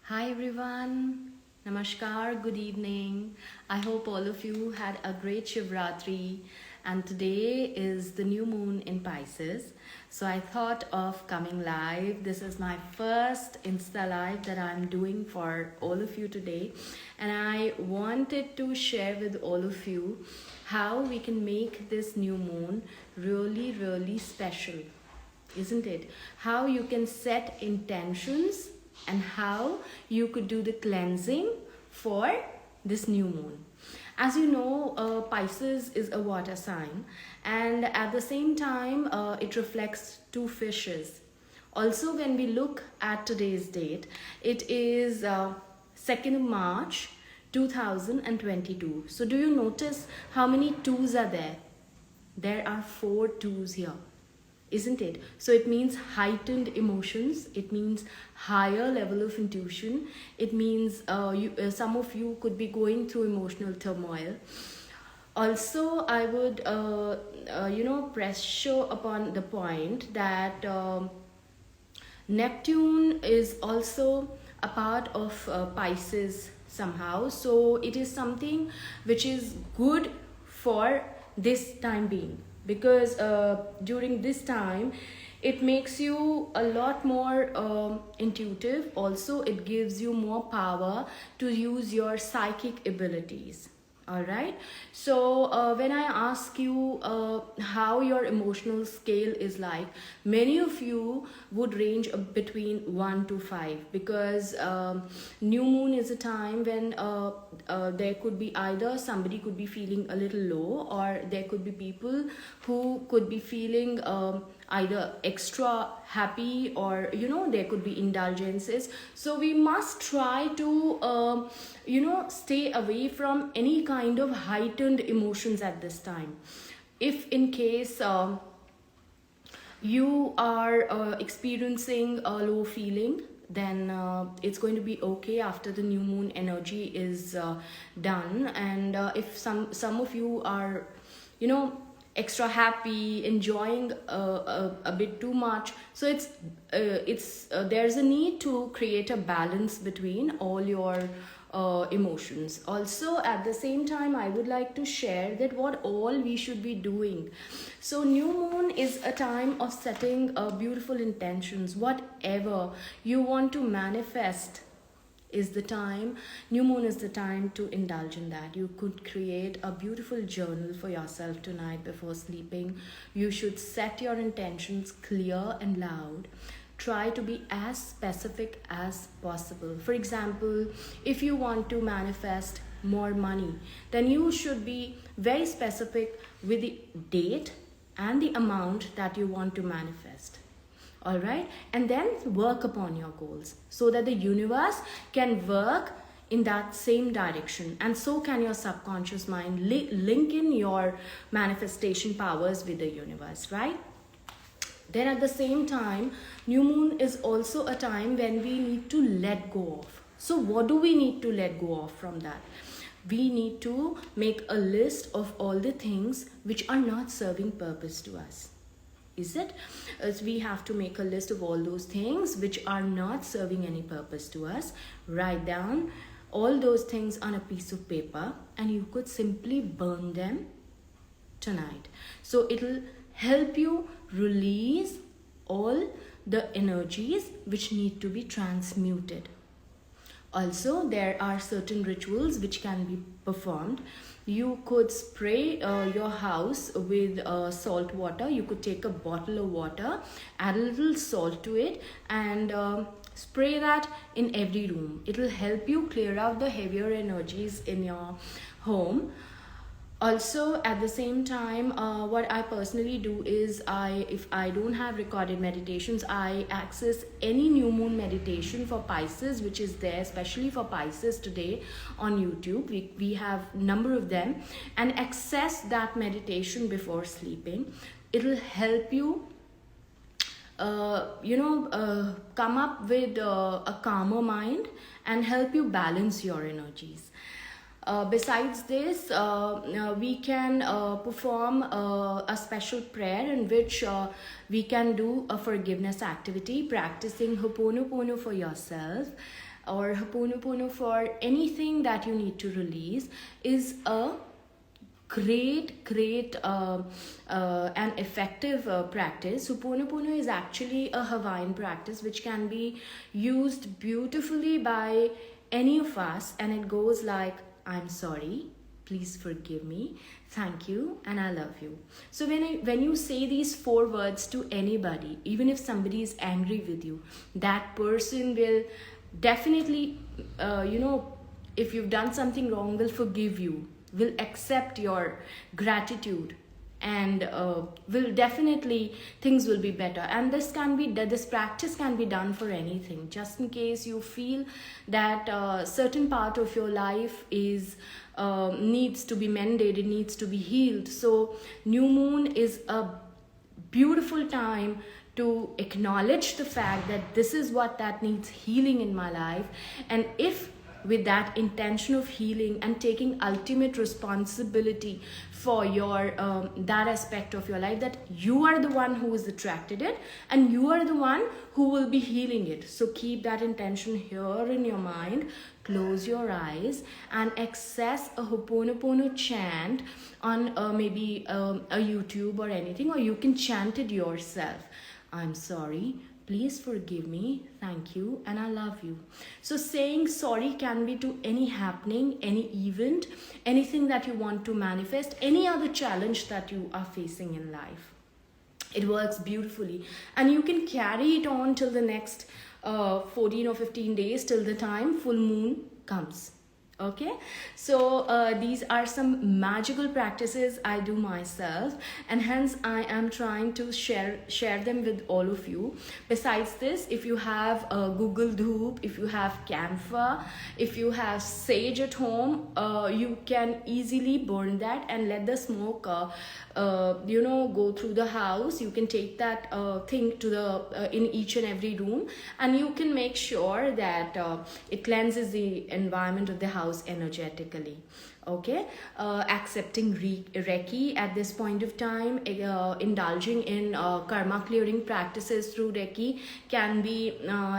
Hi everyone, Namaskar, good evening. I hope all of you had a great Shivratri, and today is the new moon in Pisces. So I thought of coming live. This is my first Insta live that I'm doing for all of you today, and I wanted to share with all of you how we can make this new moon really special, isn't it? How you can set intentions and how you could do the cleansing for this new moon. As you know, Pisces is a water sign, and at the same time, it reflects two fishes. Also, when we look at today's date, it is 2nd of March 2022. So, do you notice how many twos are there? There are four twos here, isn't it? So it means heightened emotions, it means higher level of intuition, it means some of you could be going through emotional turmoil. Also, I would pressure upon the point that Neptune is also a part of Pisces somehow, so it is something which is good for this time being, because during this time it makes you a lot more intuitive. Also, it gives you more power to use your psychic abilities. All right, so when I ask you how your emotional scale is like, many of you would range between 1 to 5, because new moon is a time when there could be either somebody could be feeling a little low, or there could be people who could be feeling either extra happy, or there could be indulgences. So we must try to stay away from any kind of heightened emotions at this time. If in case you are experiencing a low feeling, then it's going to be okay after the new moon energy is done. And if some of you are extra happy, enjoying a bit too much, so it's there's a need to create a balance between all your emotions. Also, at the same time, I would like to share that what all we should be doing. So new moon is a time of setting beautiful intentions. Whatever you want to manifest is the time. New moon is the time to indulge in that. You could create a beautiful journal for yourself tonight before sleeping. You should set your intentions clear and loud. Try to be as specific as possible. For example, if you want to manifest more money, then you should be very specific with the date and the amount that you want to manifest. All right, and then work upon your goals so that the universe can work in that same direction, and so can your subconscious mind link in your manifestation powers with the universe, right? Then at the same time, new moon is also a time when we need to let go of. So what do we need to let go of from that? We need to make a list of all the things which are not serving purpose to us. Is it? As we have to make a list of all those things which are not serving any purpose to us. Write down all those things on a piece of paper, and you could simply burn them tonight. So it'll help you release all the energies which need to be transmuted. Also, there are certain rituals which can be performed. You could spray your house with salt water. You could take a bottle of water, add a little salt to it, and spray that in every room. It will help you clear out the heavier energies in your home. Also, at the same time, what I personally do is, if I don't have recorded meditations, I access any new moon meditation for Pisces which is there, especially for Pisces today on YouTube. We have number of them, and access that meditation before sleeping. It will help you come up with a calmer mind and help you balance your energies. Besides this, we can perform a special prayer in which we can do a forgiveness activity, practicing Ho'oponopono for yourself. or Ho'oponopono for anything that you need to release is a great and effective practice. Ho'oponopono is actually a Hawaiian practice which can be used beautifully by any of us, and it goes like, I'm sorry, please forgive me, thank you, and I love you. So when you say these 4 words to anybody, even if somebody is angry with you, that person will definitely if you've done something wrong, will forgive you, will accept your gratitude, and will definitely, things will be better. And this practice can be done for anything. Just in case you feel that certain part of your life is needs to be mended, it needs to be healed, so new moon is a beautiful time to acknowledge the fact that this is what that needs healing in my life. And if with that intention of healing and taking ultimate responsibility for your that aspect of your life, that you are the one who has attracted it and you are the one who will be healing it. So keep that intention here in your mind, close your eyes and access a Ho'oponopono chant on maybe a YouTube or anything, or you can chant it yourself. I'm sorry, please forgive me, thank you, and I love you. So saying sorry can be to any happening, any event, anything that you want to manifest, any other challenge that you are facing in life. It works beautifully, and you can carry it on till the next 14 or 15 days, till the time full moon comes. Okay, so these are some magical practices I do myself, and hence I am trying to share them with all of you. Besides this, if you have Google Dhoop, if you have Camphor, if you have sage at home, you can easily burn that and let the smoke go through the house. You can take that thing to the in each and every room, and you can make sure that it cleanses the environment of the house energetically. Okay, accepting Reiki at this point of time, indulging in karma clearing practices through Reiki can be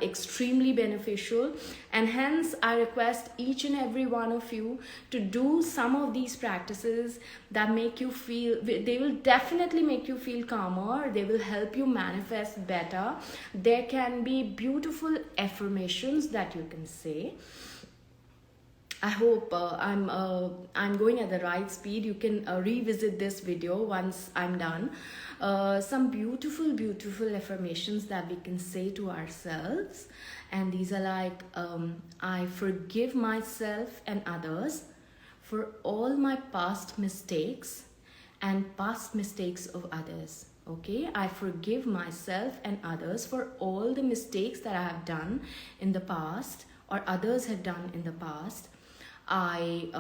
extremely beneficial, and hence I request each and every one of you to do some of these practices that make you feel, they will definitely make you feel calmer, they will help you manifest better. There can be beautiful affirmations that you can say. I hope I'm going at the right speed. You can revisit this video once I'm done. Some beautiful affirmations that we can say to ourselves, and these are like, I forgive myself and others for all my past mistakes and past mistakes of others. Okay, I forgive myself and others for all the mistakes that I have done in the past or others have done in the past. I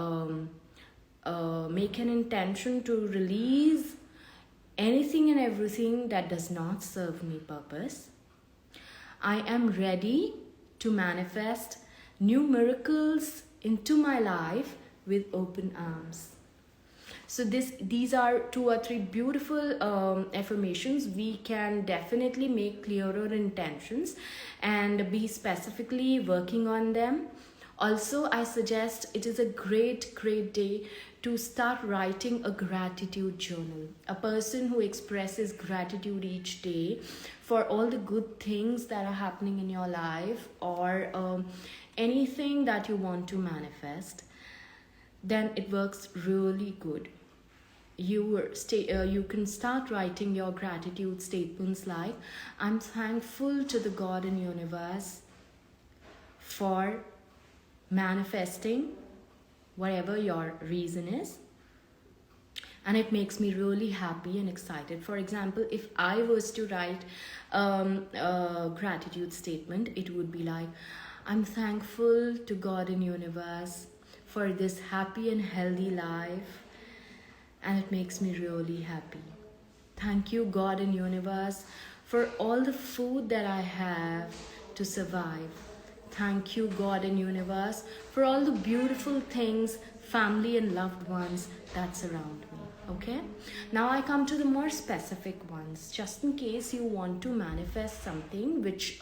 make an intention to release anything and everything that does not serve me purpose. I am ready to manifest new miracles into my life with open arms. So these are 2 or 3 beautiful affirmations. We can definitely make clearer intentions and be specifically working on them. Also, I suggest it is a great day to start writing a gratitude journal. A person who expresses gratitude each day for all the good things that are happening in your life, or anything that you want to manifest, then it works really good. You can start writing your gratitude statements like, I'm thankful to the God and universe for manifesting whatever your reason is, and it makes me really happy and excited. For example, if I was to write a gratitude statement, it would be like, I'm thankful to God and universe for this happy and healthy life, and it makes me really happy. Thank you, God and universe, for all the food that I have to survive. Thank you, God and universe, for all the beautiful things, family and loved ones that surround me. Okay, now I come to the more specific ones, just in case you want to manifest something which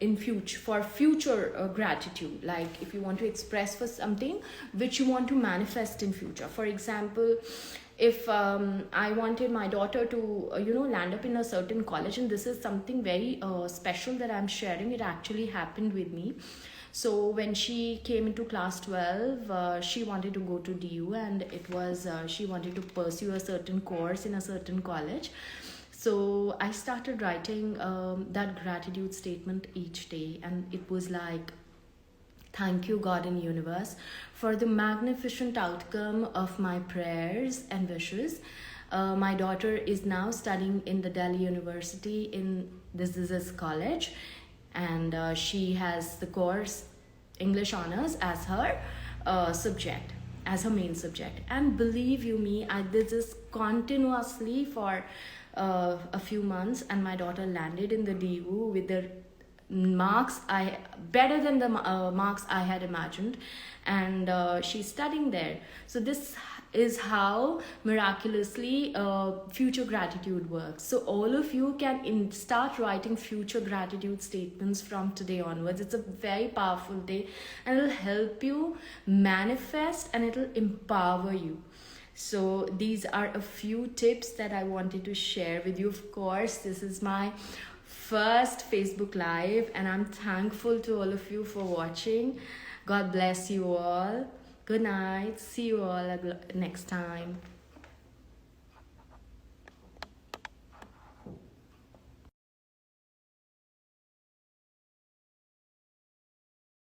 in future, for future gratitude, like if you want to express for something which you want to manifest in future. For example, if I wanted my daughter to land up in a certain college, and this is something very special that I'm sharing, it actually happened with me. So when she came into class 12, she wanted to go to DU, and it was she wanted to pursue a certain course in a certain college. So I started writing that gratitude statement each day, and it was like, thank you, God and universe, for the magnificent outcome of my prayers and wishes. My daughter is now studying in the Delhi University in this is college, and she has the course English honors as her subject, as her main subject. And believe you me, I did this continuously for a few months, and my daughter landed in the DU with the marks I better than the marks I had imagined, and she's studying there. So this is how miraculously future gratitude works. So all of you can start writing future gratitude statements from today onwards. It's a very powerful day, and it'll help you manifest, and it'll empower you. So these are a few tips that I wanted to share with you. Of course, this is my first Facebook Live, and I'm thankful to all of you for watching. God bless you all. Good night. See you all next time.